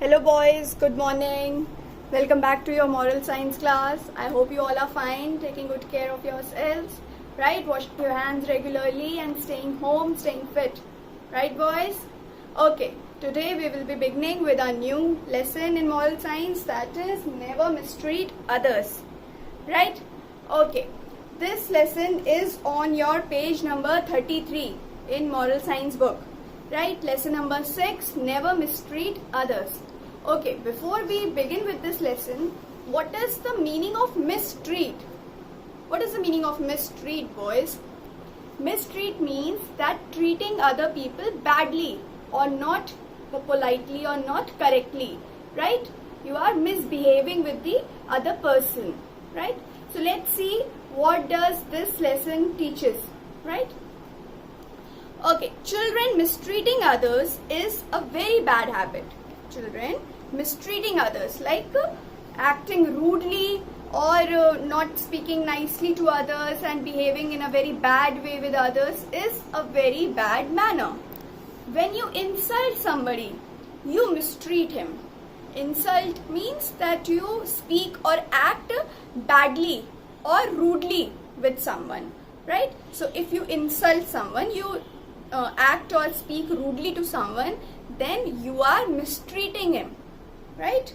Hello boys, good morning. Welcome back to your moral science class. I hope you all are fine, taking good care of yourselves, right? Washing your hands regularly and staying home, staying fit. Right boys? Okay, today we will be beginning with a new lesson in moral science, that is never mistreat others. Right? Okay. This lesson is on your page number 33 in moral science book. Right? Lesson number 6, never mistreat others. Okay, before we begin with this lesson, what is the meaning of mistreat? What is the meaning of mistreat, boys? Mistreat means that treating other people badly or not politely or not correctly, right? You are misbehaving with the other person, right? So let's see what does this lesson teaches, right? Okay, children mistreating others is a very bad habit. Children mistreating others, like acting rudely or not speaking nicely to others and behaving in a very bad way with others is a very bad manner. When you insult somebody, you mistreat him. Insult means that you speak or act badly or rudely with someone, right? So if you insult someone, you act or speak rudely to someone, then you are mistreating him, right?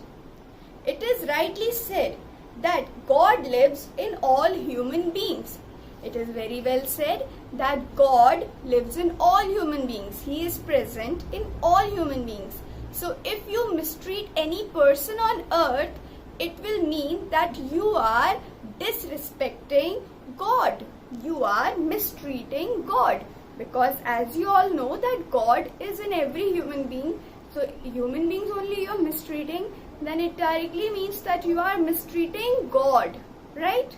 It is rightly said that God lives in all human beings. It is very well said that God lives in all human beings. He is present in all human beings. So if you mistreat any person on earth, it will mean that you are disrespecting God. You are mistreating God. Because as you all know that God is in every human being, so human beings only you are mistreating, then it directly means that you are mistreating God, right?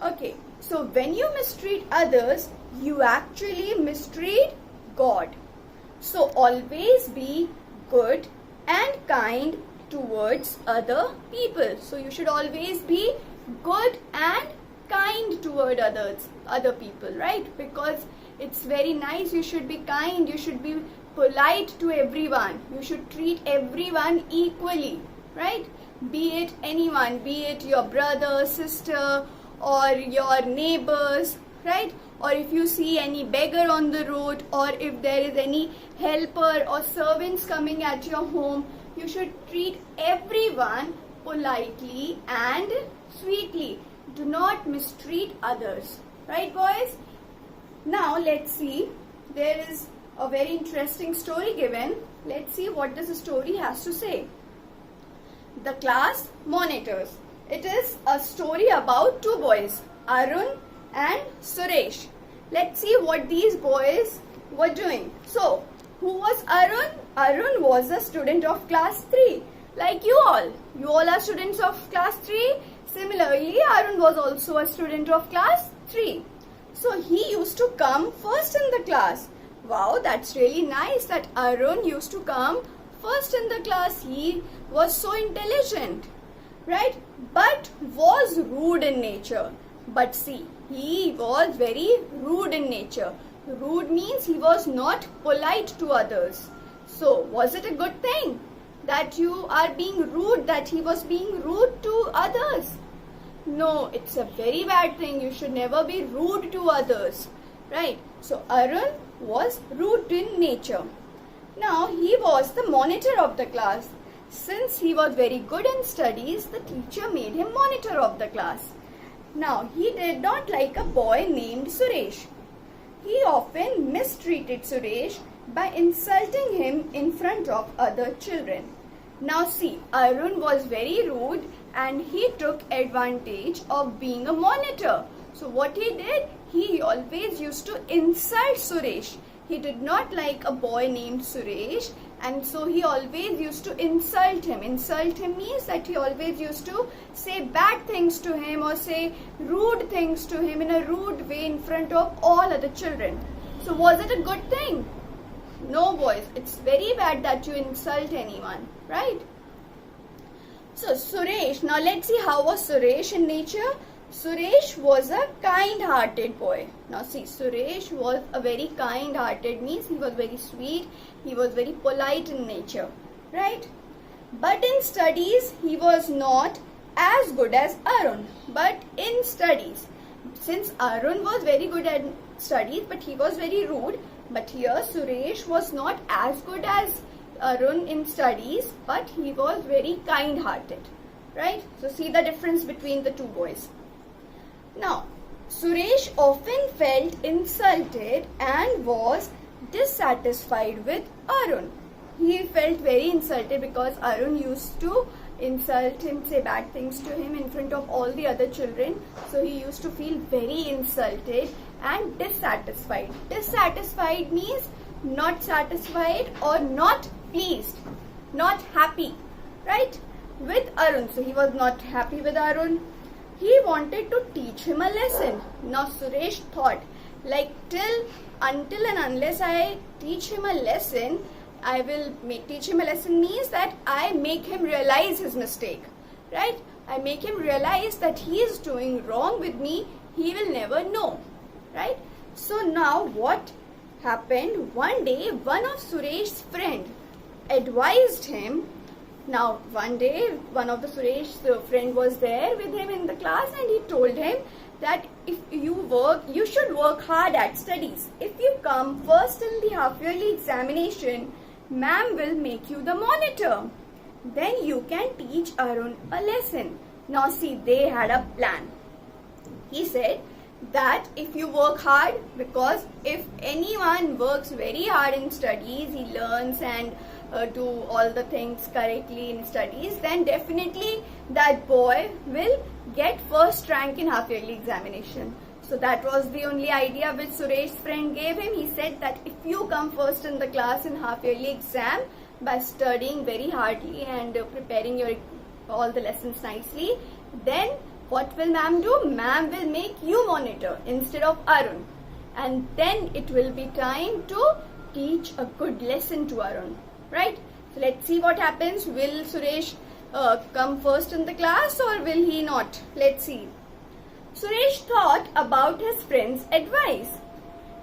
Okay, so when you mistreat others, you actually mistreat God. So always be good and kind towards other people. So you should always be good and kind toward other people, right? Because it's very nice, you should be kind, you should be polite to everyone, you should treat everyone equally, right? Be it anyone, be it your brother, sister or your neighbors, right? Or if you see any beggar on the road, or if there is any helper or servants coming at your home, you should treat everyone politely and sweetly. Do not mistreat others, right boys? Now let's see, there is a very interesting story given. Let's see what this story has to say. The class monitors. It is a story about two boys, Arun and Suresh. Let's see what these boys were doing. So, who was Arun? Arun was a student of class 3. Like you all. You all are students of class 3. Similarly, Arun was also a student of class 3. So he used to come first in the class. Wow, that's really nice that Arun used to come first in the class. He was so intelligent, right? But was rude in nature. But see, he was very rude in nature. Rude means he was not polite to others. So was it a good thing that you are being rude, that he was being rude to others? No, it's a very bad thing. You should never be rude to others, right? So Arun was rude in nature. Now he was the monitor of the class. Since he was very good in studies, the teacher made him monitor of the class. Now he did not like a boy named Suresh. He often mistreated Suresh by insulting him in front of other children. Now see, Arun was very rude and he took advantage of being a monitor. So what he did, he always used to insult Suresh. He did not like a boy named Suresh, and so he always used to insult him. Insult him means that he always used to say bad things to him or say rude things to him in a rude way in front of all other children. So was it a good thing? No boys, it's very bad that you insult anyone, right? So Suresh, now let's see how was Suresh in nature. Suresh was a kind-hearted boy. Now see, Suresh was a very kind-hearted, means he was very sweet, he was very polite in nature, right? But in studies, he was not as good as Arun. But in studies, since Arun was very good at studies, but he was very rude. But here Suresh was not as good as Arun in studies, but he was very kind-hearted. Right? So see the difference between the two boys. Now, Suresh often felt insulted and was dissatisfied with Arun. He felt very insulted because Arun used to insult him, say bad things to him in front of all the other children. So he used to feel very insulted and dissatisfied. Dissatisfied means not satisfied or not pleased, not happy, right? With Arun. So he was not happy with Arun. He wanted to teach him a lesson. Now Suresh thought, like until and unless I teach him a lesson, I will teach him a lesson means that I make him realize his mistake, right? I make him realize that he is doing wrong with me. He will never know, right? So now what happened? One day, one of Suresh's friend advised him. Now one day, one of the Suresh's friend was there with him in the class, and he told him that if you should work hard at studies. If you come first in the half-yearly examination, ma'am will make you the monitor. Then you can teach Arun a lesson. Now see, they had a plan. He said that if you work hard, because if anyone works very hard in studies, he learns and do all the things correctly in studies, then definitely that boy will get first rank in half-yearly examination. So that was the only idea which Suresh's friend gave him. He said that if you come first in the class in half-yearly exam by studying very hardly and preparing all the lessons nicely, then what will ma'am do? Ma'am will make you monitor instead of Arun. And then it will be time to teach a good lesson to Arun. Right? So let's see what happens. Will Suresh come first in the class or will he not? Let's see. Suresh thought about his friend's advice.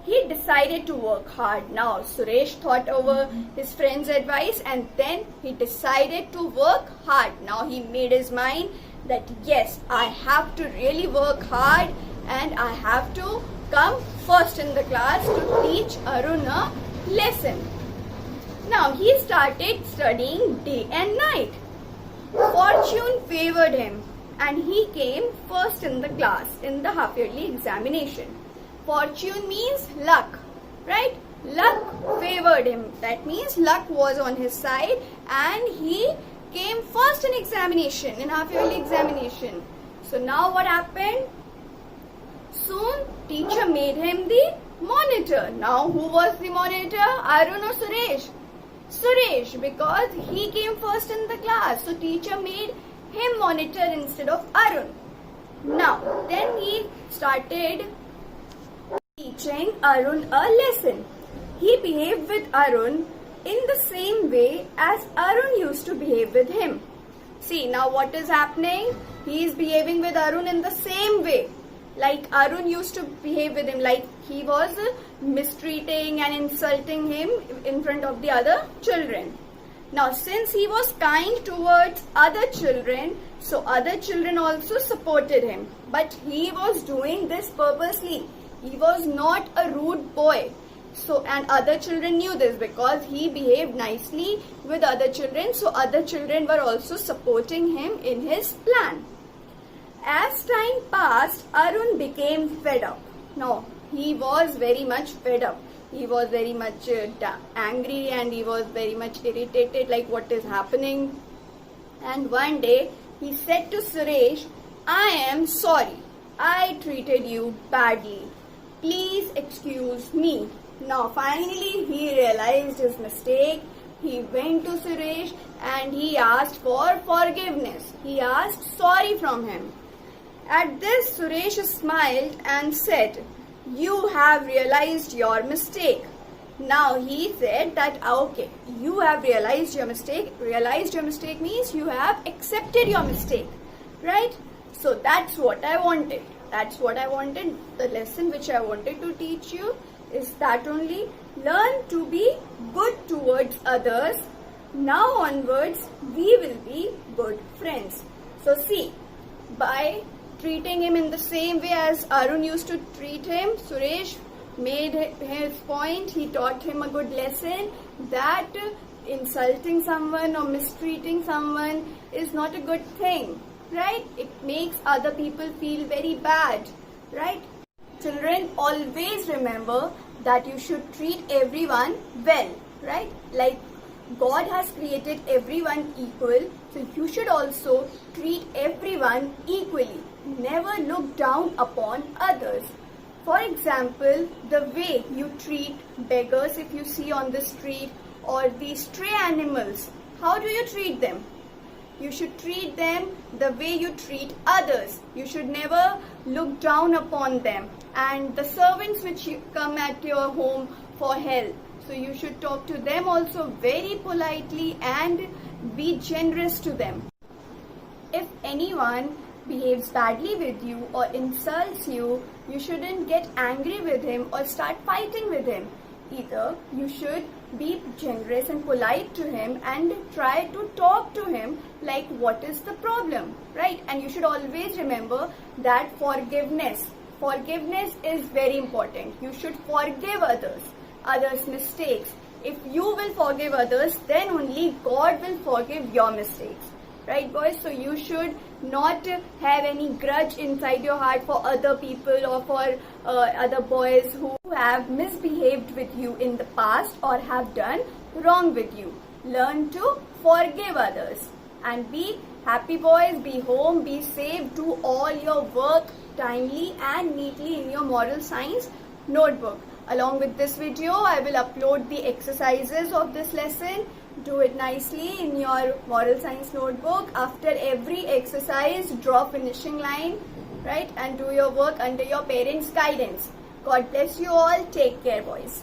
He decided to work hard. Now Suresh thought over his friend's advice and then he decided to work hard. Now he made his mind that yes, I have to really work hard and I have to come first in the class to teach Arun a lesson. Now he started studying day and night. Fortune favored him and he came first in the class in the half-yearly examination. Fortune means luck, right? Luck favored him. That means luck was on his side and he came first in examination, in half-yearly examination. So now what happened? Soon teacher made him the monitor. Now who was the monitor? Arun or Suresh? Suresh, because he came first in the class. So teacher made him monitor instead of Arun. Now then he started teaching Arun a lesson. He behaved with Arun in the same way as Arun used to behave with him. See, now what is happening? He is behaving with Arun in the same way. Like Arun used to behave with him, like he was mistreating and insulting him in front of the other children. Now since he was kind towards other children, so other children also supported him. But he was doing this purposely. He was not a rude boy. So, and other children knew this because he behaved nicely with other children. So other children were also supporting him in his plan. As time passed, Arun became fed up. No, he was very much fed up. He was very much angry and he was very much irritated, like what is happening. And one day he said to Suresh, I am sorry. I treated you badly. Please excuse me. Now finally he realized his mistake. He went to Suresh and he asked for forgiveness. He asked sorry from him. At this, Suresh smiled and said, you have realized your mistake. Now he said that, okay, you have realized your mistake. Realized your mistake means you have accepted your mistake, right? So that's what I wanted. That's what I wanted. The lesson which I wanted to teach you is that only. Learn to be good towards others. Now onwards, we will be good friends. So see, by treating him in the same way as Arun used to treat him, Suresh made his point. He taught him a good lesson that insulting someone or mistreating someone is not a good thing, right? It makes other people feel very bad, right? Children, always remember that you should treat everyone well, right? Like God has created everyone equal, so you should also treat everyone equally. Never look down upon others. For example, the way you treat beggars if you see on the street, or the stray animals, how do you treat them? You should treat them the way you treat others. You should never look down upon them. And the servants which come at your home for help, so you should talk to them also very politely and be generous to them. If anyone behaves badly with you or insults you, you shouldn't get angry with him or start fighting with him. Either you should be generous and polite to him and try to talk to him like what is the problem, right? And you should always remember that forgiveness is very important. You should forgive others' mistakes. If you will forgive others, then only God will forgive your mistakes. Right, boys? So you should not have any grudge inside your heart for other people or for other boys who have misbehaved with you in the past or have done wrong with you. Learn to forgive others and be happy, boys. Be home, be safe, do all your work timely and neatly in your moral science notebook. Along with this video, I will upload the exercises of this lesson. Do it nicely in your moral science notebook. After every exercise, draw finishing line, right? And do your work under your parents' guidance. God bless you all. Take care, boys.